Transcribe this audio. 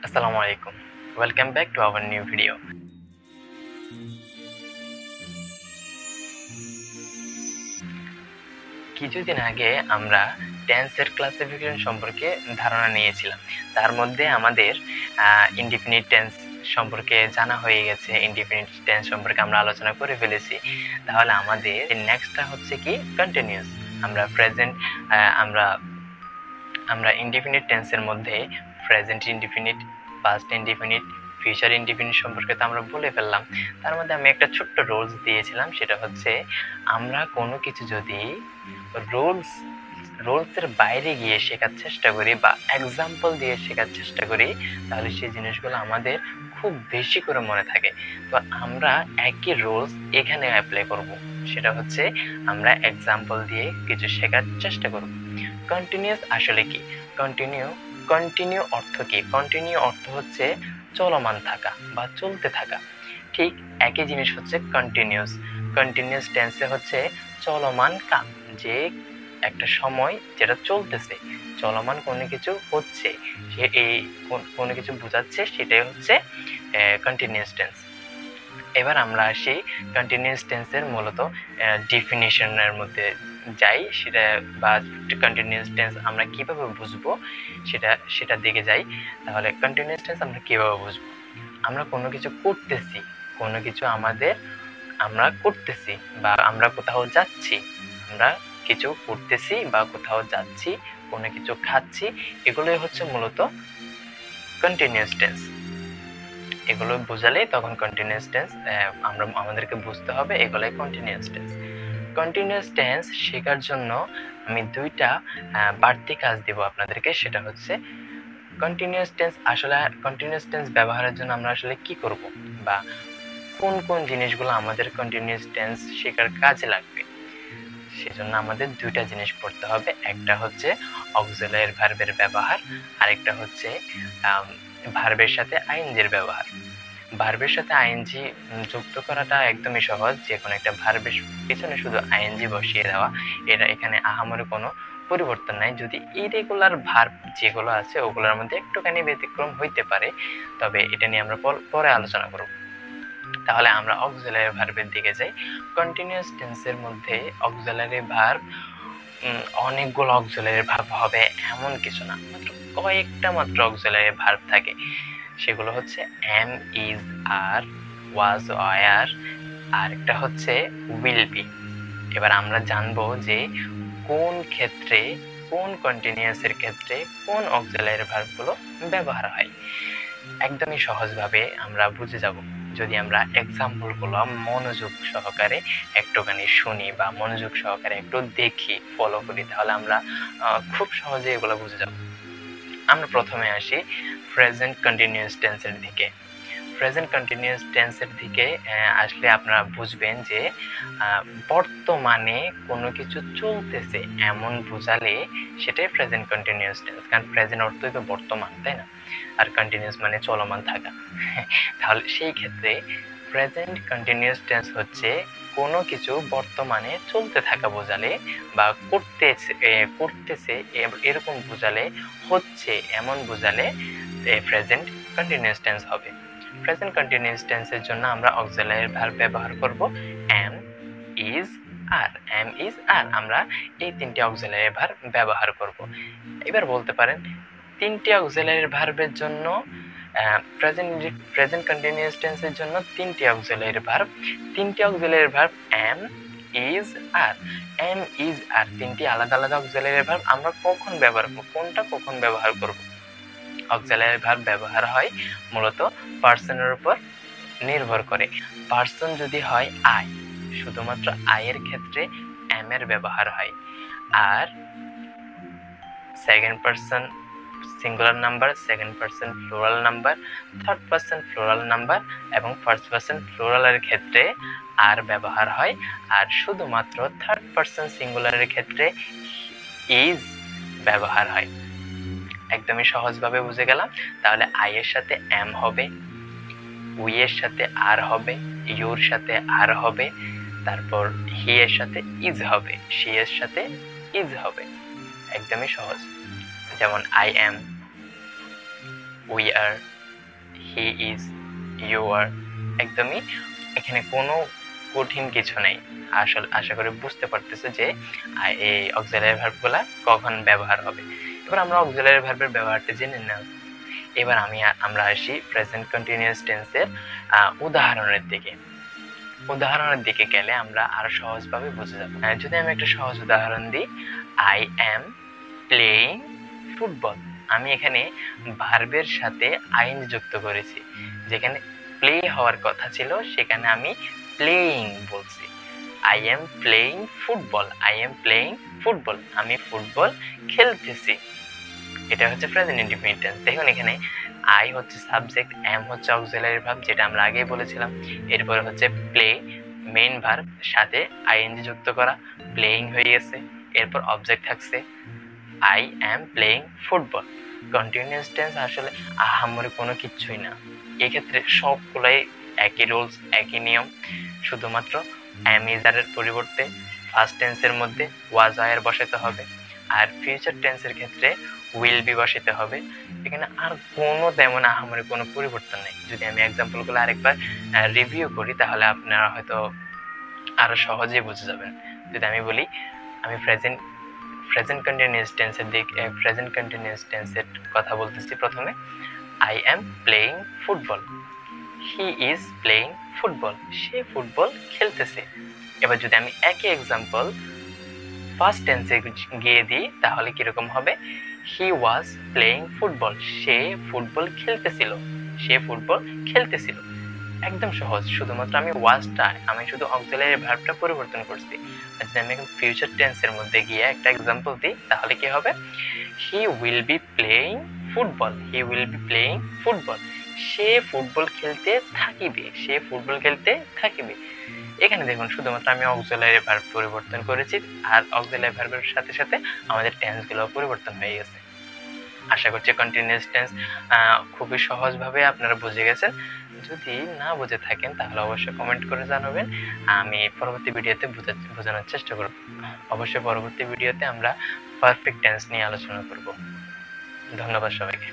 Assalamu alaikum. Welcome back to our new video. কিছুদিন আগে আমরা টেন্সের ক্লাসিফিকেশন সম্পর্কে ধারণা নিয়েছিলাম। তার মধ্যে আমাদের ইনডিফিনিট টেন্স সম্পর্কে জানা হয়ে গেছে, ইনডিফিনিট টেন্স সম্পর্কে আমরা আলোচনা করে ফেলেছি। তাহলে আমাদের নেক্সটটা হচ্ছে কি কন্টিনিউয়াস। আমরা প্রেজেন্ট আমরা ইনডিফিনিট টেন্সের মধ্যে present indefinite, past indefinite, future indefinite সম্পর্কে তো আমরা বলে ফেললাম। তার মধ্যে আমি একটা ছোট্ট রুলস দিয়েছিলাম, সেটা হচ্ছে আমরা কোনো কিছু যদি রুলসের বাইরে গিয়ে শেখার চেষ্টা করি বা এক্সাম্পল দিয়ে শেখার চেষ্টা করি, তাহলে সেই জিনিসগুলো আমাদের খুব বেশি করে মনে থাকে। তো আমরা একই রুলস এখানে অ্যাপ্লাই করব, সেটা হচ্ছে আমরা এক্সাম্পল দিয়ে কিছু শেখার চেষ্টা করব। কন্টিনিউয়াস আসলে কি? কন্টিনিউ অর্থ কি? কন্টিনিউ অর্থ হচ্ছে চলমান থাকা বা চলতে থাকা। ঠিক একই জিনিস হচ্ছে কন্টিনিউয়াস টেন্সে হচ্ছে চলমান কাম, যে একটা সময় যেটা চলতেছে, চলমান কোনো কিছু হচ্ছে, সে এই কোনো কিছু বোঝাচ্ছে, সেটাই হচ্ছে কন্টিনিউয়াস টেন্স। এবার আমরা আসি কন্টিনিউয়াস টেন্সের মূলত ডিফিনিশনের মধ্যে যাই, সেটা বা কন্টিনিউয়াস টেন্স আমরা কিভাবে বুঝবো সেটা দিকে যাই। তাহলে কন্টিনিউয়াস টেন্স আমরা কিভাবে বুঝবো? আমরা কোনো কিছু করতেছি, কোনো কিছু আমরা করতেছি বা আমরা কোথাও যাচ্ছি, আমরা কিছু করতেছি বা কোথাও যাচ্ছি, কোনো কিছু খাচ্ছি, এগুলোই হচ্ছে মূলত কন্টিনিউয়াস টেন্স। এগুলো বোঝালে তখন কন্টিনিউয়াস টেন্স আমাদেরকে বুঝতে হবে, এগুলোই কন্টিনিউয়াস টেন্স। কন্টিনিউয়াস টেন্স শেখার জন্য আমি দুইটা বাড়তি কাজ দেব আপনাদেরকে। সেটা হচ্ছে কন্টিনিউয়াস টেন্স ব্যবহারের জন্য আমরা আসলে কি করব বা কোন কোন জিনিসগুলো আমাদের কন্টিনিউয়াস টেন্স শেখার কাজে লাগবে। সেজন্য আমাদের দুইটা জিনিস পড়তে হবে। একটা হচ্ছে অক্সিলারি ভার্বের ব্যবহার, আরেকটা হচ্ছে ভার্বের সাথে আইএনজির ব্যবহার। ভার্বের সাথে আইএনজি যুক্ত করাটা একদমই সহজ। যে কোনো একটা ভার্বের পিছনে শুধু আইএনজি বসিয়ে দেওয়া, এটা এখানে আহামরি কোনো পরিবর্তন নাই। যদি ইরেগুলার ভার্ব যেগুলো আছে ওগুলোর মধ্যে একটুখানি ব্যতিক্রম হইতে পারে, তবে এটা নিয়ে আমরা পরে আলোচনা করব। তাহলে আমরা অক্সিলারি ভার্বের দিকে যাই। কন্টিনিউয়াস টেন্সের মধ্যে অক্সিলারি ভার্ব অনেকগুলো অক্সিলারি ভার্ব হবে এমন কিছু না, মাত্র কয়েকটা মাত্র অক্সিলারি ভার্ব থাকে। সেগুলো হচ্ছে am, is, are, was, were, আর একটা হচ্ছে উইল বি। এবার আমরা জানবো যে কোন ক্ষেত্রে, কোন কন্টিনিউয়াসের ক্ষেত্রে কোন অক্সিলারি ভার্বগুলো ব্যবহার হয়। একদমই সহজভাবে আমরা বুঝে যাব যদি আমরা এক্সাম্পলগুলো মনোযোগ সহকারে একটুখানি শুনি বা মনোযোগ সহকারে একটু দেখি, ফলো করি, তাহলে আমরা খুব সহজে এগুলো বুঝে যাব। আমরা প্রথমে আসি প্রেজেন্ট কন্টিনিউয়াস টেন্সের দিকে। প্রেজেন্ট কন্টিনিউয়াস টেন্সের দিকে আসলে আপনারা বুঝবেন যে বর্তমানে কোনো কিছু চলতেছে এমন বোঝালে সেটাই প্রেজেন্ট কন্টিনিউয়াস টেন্স। কারণ প্রেজেন্ট অর্থই তো বর্তমান, তাই না? আর কন্টিনিউয়াস মানে চলমান থাকা। তাহলে সেই ক্ষেত্রে প্রেজেন্ট কন্টিনিউয়াস টেন্স হচ্ছে কোনো কিছু বর্তমানে চলতে থাকা বোঝালে বা করতেছে এরকম বোঝালে, হচ্ছে এমন বোঝালে প্রেজেন্ট কন্টিনিউয়াস টেন্স হবে। প্রেজেন্ট কন্টিনিউয়াস টেন্সের জন্য আমরা অক্সিলারি ভার্ব ব্যবহার করব am, is, are. Am, is, are, আমরা এই তিনটি অক্সিলারি ভার্ব ব্যবহার করব। এবার বলতে পারেন তিনটি অক্সিলারি ভার্বের জন্য প্রেজেন্ট কন্টিনিউয়াস টেন্সের জন্য তিনটি auxiliary verb am, is, are. Am, is, are তিনটি আলাদা আলাদা অক্সিলারি ভার্ব আমরা কখন ব্যবহার করব, কোনটা কখন ব্যবহার করব? অক্সিলারি ভার্ব ব্যবহার হয় মূলত পার্সনের উপর নির্ভর করে। পার্সন যদি হয় আই, শুধুমাত্র আই এর ক্ষেত্রে এম এর ব্যবহার হয়। আর second person singular number, second person plural number, third person plural number এবং ফার্স্ট পার্সন প্লুরালের ক্ষেত্রে আর ব্যবহার হয়। আর শুধুমাত্র থার্ড পার্সন সিঙ্গুলারের ক্ষেত্রে ইজ ব্যবহার হয়। একদমই সহজভাবে বুঝে গেলাম। তাহলে আই এর সাথে এম হবে, উই এর সাথে আর হবে, ইউর সাথে আর হবে, তারপর হি এর সাথে ইজ হবে, শি এর সাথে ইজ হবে। একদমই সহজ। যেমন I am, we are, he is, you are, একদমই এখানে কোনো কঠিন কিছু নেই। আসলে আশা করি বুঝতে পারতেছো যে এই অক্সিলারি ভার্বগুলা কখন ব্যবহার হবে। এবার আমরা অক্সিলারি ভার্বের ব্যবহারটা জেনে নিলাম। এবার আমরা আসি প্রেজেন্ট কন্টিনিউয়াস টেন্সের উদাহরণের দিকে গেলে আমরা আরো সহজভাবে বুঝে যাব। যদি আমি একটা সহজ উদাহরণ দিই, আই এম প্লেইং ফুটবল। আমি এখানে ভার্বের সাথে আইন যুক্ত করেছি, যেখানে প্লে হওয়ার কথা ছিল সেখানে আমি প্লেইং বলছি। I am playing football, I am playing football, আমি ফুটবল খেলতেছি। এটা হচ্ছে প্রেজেন্ট ইনডিফিনিট টেন্স। দেখুন এখানে আই হচ্ছে সাবজেক্ট, এম হচ্ছে অক্সিলারি ভার্ব যেটা আমরা আগেই বলেছিলাম। এরপরে হচ্ছে প্লে মেইন ভার্ব, সাথে আইএনজি যুক্ত করা, প্লেইং হয়ে গেছে। এরপর অবজেক্ট থাকছে I am playing football. Continuous tense আসলে আহামরি কোনো কিছুই না, এক্ষেত্রে সবগুলাই একই রুলস, একই নিয়ম। শুধুমাত্র এম ইজারের পরিবর্তে ফার্স্ট টেন্সের মধ্যে ওয়াজ আয়ার বসাতে হবে, আর ফিউচার টেন্সের ক্ষেত্রে উইল বি বসাতে হবে। এখানে আর কোনো তেমন আহামরি কোনো পরিবর্তন নেই। যদি আমি এক্সাম্পলগুলো আরেকবার রিভিউ করি তাহলে আপনারা হয়তো আরো সহজেই বুঝে যাবেন। যদি আমি বলি, আমি প্রেজেন্ট কন্টিনিউয়াস টেন্সের কথা বলতেছি। প্রথমে I am playing football, he is playing football, সে ফুটবল খেলতেছে। এবার যদি আমি একই এক্সাম্পল ফার্স্ট টেন্সে গিয়ে দিই তাহলে কিরকম হবে, হি ওয়াজ প্লেইং ফুটবল, সে ফুটবল খেলতেছিল, সে ফুটবল খেলতেছিল। একদম সহজ, শুধুমাত্র আমি ওয়াজটা, আমি শুধু অক্সিলারি ভার্বটা পরিবর্তন করছি। আর যদি আমি এখন ফিউচার টেন্সের মধ্যে গিয়ে একটা এক্সাম্পল দিই তাহলে কি হবে, he will be playing football, he will be playing football, সে ফুটবল খেলতে থাকিবে, সে ফুটবল খেলতে থাকিবে। এখানে দেখুন শুধুমাত্র আমি অক্সিলারি ভার্ব পরিবর্তন করেছি, আর অক্সিলারি ভার্বের সাথে সাথে আমাদের টেন্সগুলো পরিবর্তন হয়ে গেছে। আশা করছি কন্টিনিউয়াস টেন্স খুবই সহজভাবে আপনারা বুঝে গেছেন। যদি না বুঝে থাকেন তাহলে অবশ্যই কমেন্ট করে জানাবেন, আমি পরবর্তী ভিডিওতে বোঝানোর চেষ্টা করব। অবশ্যই পরবর্তী ভিডিওতে আমরা পারফেক্ট টেন্স নিয়ে আলোচনা করব। ধন্যবাদ সবাইকে।